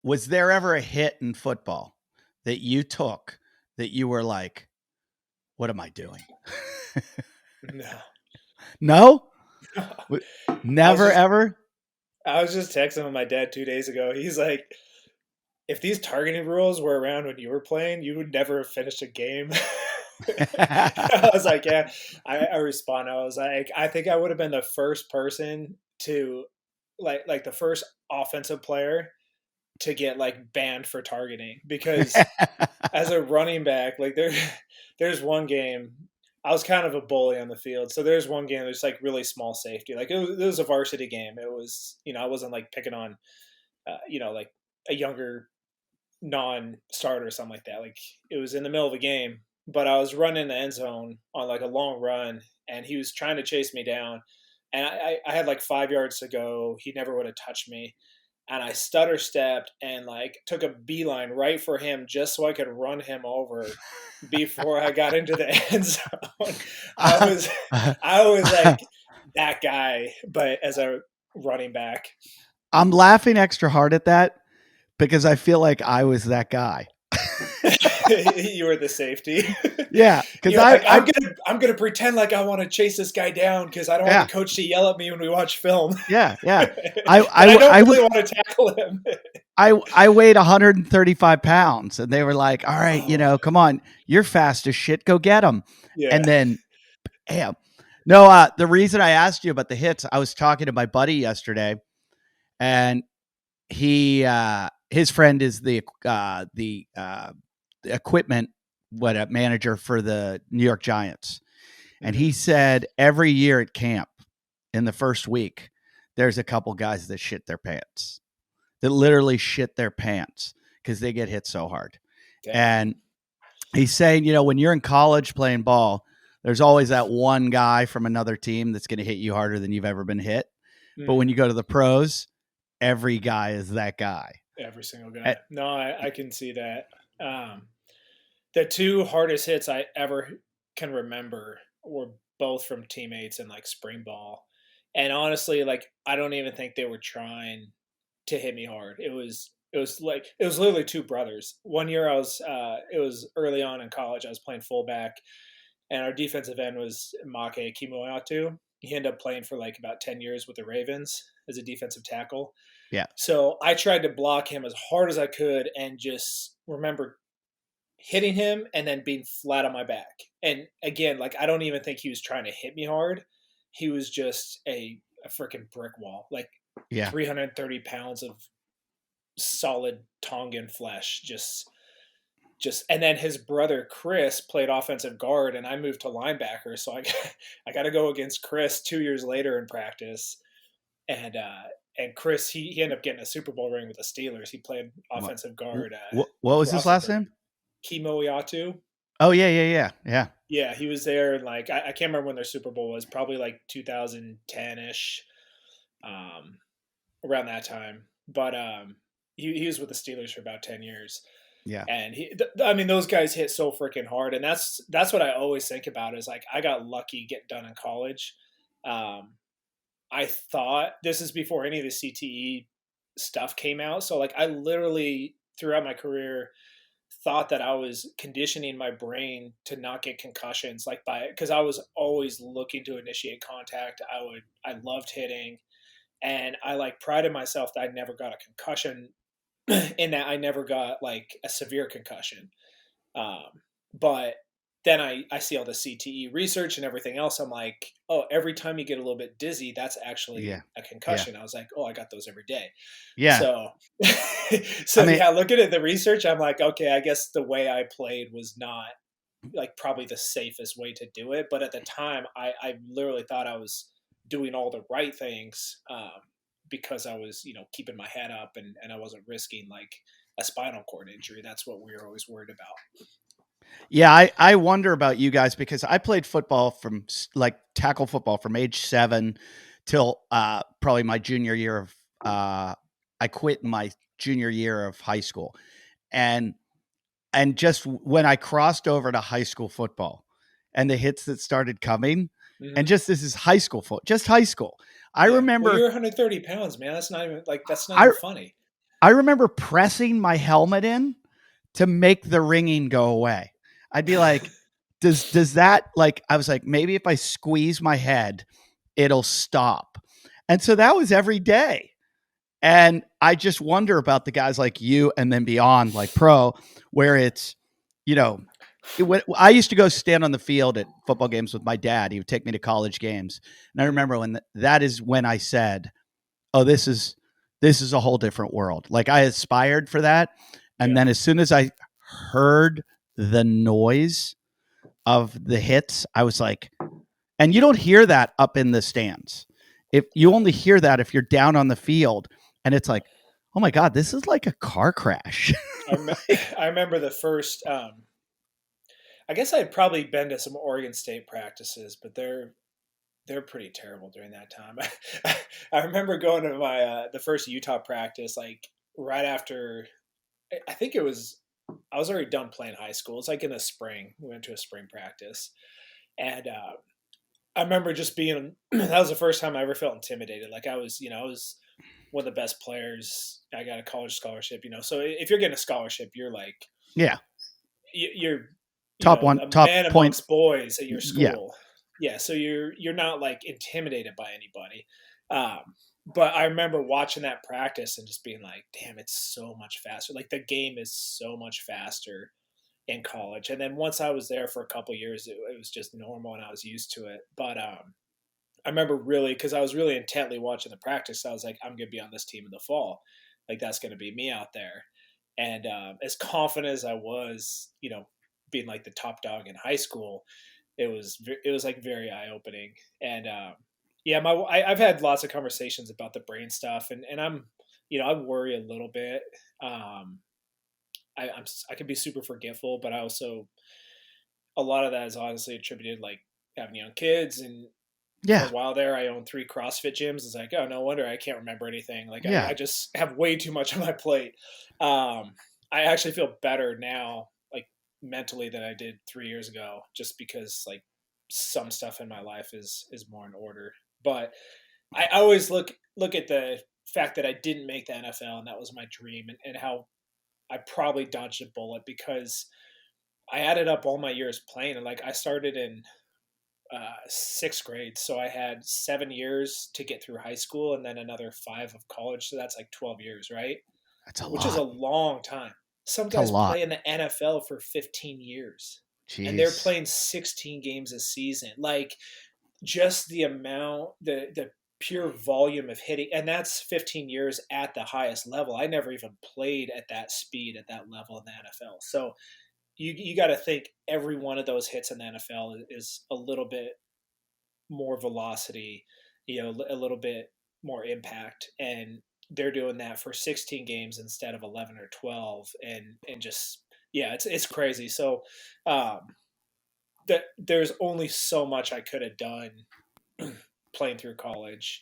Was there ever a hit in football that you took that you were like, what am I doing? No. No? I was Never, just ever? I was just texting with my dad 2 days ago. He's like, if these targeting rules were around when you were playing, you would never have finished a game. I was like, yeah. I respond. I was like, I think I would have been the first person to like the first offensive player to get like banned for targeting because as a running back, like there's one game. I was kind of a bully on the field, so there's one game that's like really small safety. Like it was a varsity game. It was I wasn't like picking on like a younger non-starter or something like that. Like it was in the middle of a game, but I was running the end zone on like a long run, and he was trying to chase me down, and I had like 5 yards to go. He never would have touched me, and I stutter stepped and like took a beeline right for him just so I could run him over before I got into the end zone. I was I was like that guy, but as a running back. I'm laughing extra hard at that because I feel like I was that guy. You were the safety. Yeah, because You're like, I'm gonna pretend like I want to chase this guy down because I don't want yeah, the coach to yell at me when we watch film. yeah, yeah. But I don't really want to tackle him. I weighed 135 pounds, and they were like, "All right, Oh, come on, you're fast as shit. Go get him." And yeah. then, damn. No, the reason I asked you about the hits, I was talking to my buddy yesterday, and his friend is the equipment manager for the New York Giants, and Mhm. he said every year at camp in the first week, there's a couple guys that shit their pants, that literally shit their pants because they get hit so hard. Dang. And he's saying, when you're in college playing ball, there's always that one guy from another team that's going to hit you harder than you've ever been hit. But when Mm, you go to the pros, every guy is that guy. every single Eh, guy. No, I can see that. Um, the two hardest hits I ever can remember were both from teammates in like spring ball. And honestly, like I don't even think they were trying to hit me hard. It was literally two brothers. One year it was early on in college. I was playing fullback, and our defensive end was Make Kimoyatu. He ended up playing for like about 10 years with the Ravens as a defensive tackle. Yeah. So I tried to block him as hard as I could, and just remember hitting him and then being flat on my back. And again, like I don't even think he was trying to hit me hard. He was just a freaking brick wall. Like Yeah. 330 pounds of solid Tongan flesh. Just and then his brother Chris played offensive guard, and I moved to linebacker. So I got to go against Chris 2 years later in practice, and Chris he ended up getting a Super Bowl ring with the Steelers. He played What, offensive guard what was his last Roethlisberger. name? Kimo Iatu. Oh, yeah, yeah, yeah, yeah. Yeah, he was there. And like I can't remember when their Super Bowl was. Probably like 2010 ish, um, around that time. But he was with the Steelers for about 10 years, Yeah. and I mean those guys hit so freaking hard, and that's what I always think about is like I got lucky getting done in college. Um, I thought this is before any of the CTE stuff came out, so like I literally throughout my career thought that I was conditioning my brain to not get concussions, like because I was always looking to initiate contact. I loved hitting, and I like prided myself that I never got a concussion, in that I never got like a severe concussion. But then I see all the CTE research and everything else. I'm like, oh, every time you get a little bit dizzy, that's actually Yeah. a Yeah. concussion. I was like, oh, I got those every day. Yeah. So, I so mean, yeah, looking at the research, I'm like, okay, I guess the way I played was not like probably the safest way to do it. But at the time, I literally thought I was doing all the right things, because I was, keeping my head up, and I wasn't risking like a spinal cord injury. That's what we were always worried about. yeah, I wonder about you guys because I played football from like tackle football from age 7 till probably my junior year of I quit in my junior year of high school. And just when I crossed over to high school football and the hits that started coming, and Hmm. just this is high school just high school. I Yeah. Well, remember you're 130 pounds, man. That's not even I funny. I remember pressing my helmet in to make the ringing go away. I'd be like, does that, like, I was like, maybe if I squeeze my head, it'll stop. And so that was every day. And I just wonder about the guys like you and then beyond, like pro, where it's, you know, I used to go stand on the field at football games with my dad. He would take me to college games. And I remember when that is when I said, oh, this is a whole different world. Like I aspired for that. And Yeah. then as soon as I heard the noise of the hits, I was like, and you don't hear that up in the stands. If you only hear that if you're down on the field, and it's like, oh my God, this is like a car crash. Like, I remember the first. I guess I had probably been to some Oregon State practices, but they're pretty terrible during that time. I remember going to my the first Utah practice, like right after. I think it was. I was already done playing high school. It's like in the spring. We went to a spring practice, and I remember just being. That was the first time I ever felt intimidated. Like I was one of the best players. I got a college scholarship. So if you're getting a scholarship, you're like yeah, you're top one, a top man point. amongst boys at your Yeah, school. Yeah, so you're not like intimidated by anybody. But I remember watching that practice and just being like, damn, it's so much faster. Like the game is so much faster in college. And then once I was there for a couple years, it was just normal and I was used to it. But I remember really because I was really intently watching the practice. I was like, I'm gonna be on this team in the fall. Like that's gonna be me out there. And as confident as I was, being like the top dog in high school, it was like very eye opening. And yeah, I've had lots of conversations about the brain stuff, and I worry a little bit. Um, I can be super forgetful, but I also a lot of that is honestly attributed like having young kids and for yeah, a while there I owned 3 CrossFit gyms. It's like, oh, no wonder I can't remember anything. Like yeah. I just have way too much on my plate. I actually feel better now, like mentally than I did 3 years ago, just because like some stuff in my life is more in order. But I always look at the fact that I didn't make the NFL and that was my dream and how I probably dodged a bullet because I added up all my years playing and like I started in sixth grade. So I had 7 years to get through high school and then another five of college. So that's like 12 years, right? That's a Which is a lot. long time. Some It's a guys lot. play in the NFL for 15 years and they're Jeez. playing 16 games a season. Like just the amount, the pure volume of hitting, and that's 15 years at the highest level. I never even played at that speed at that level in the NFL. So you got to think every one of those hits in the NFL is a little bit more velocity, a little bit more impact, and they're doing that for 16 games instead of 11 or 12, and just yeah, it's crazy. So um, that there's only so much I could have done playing through college,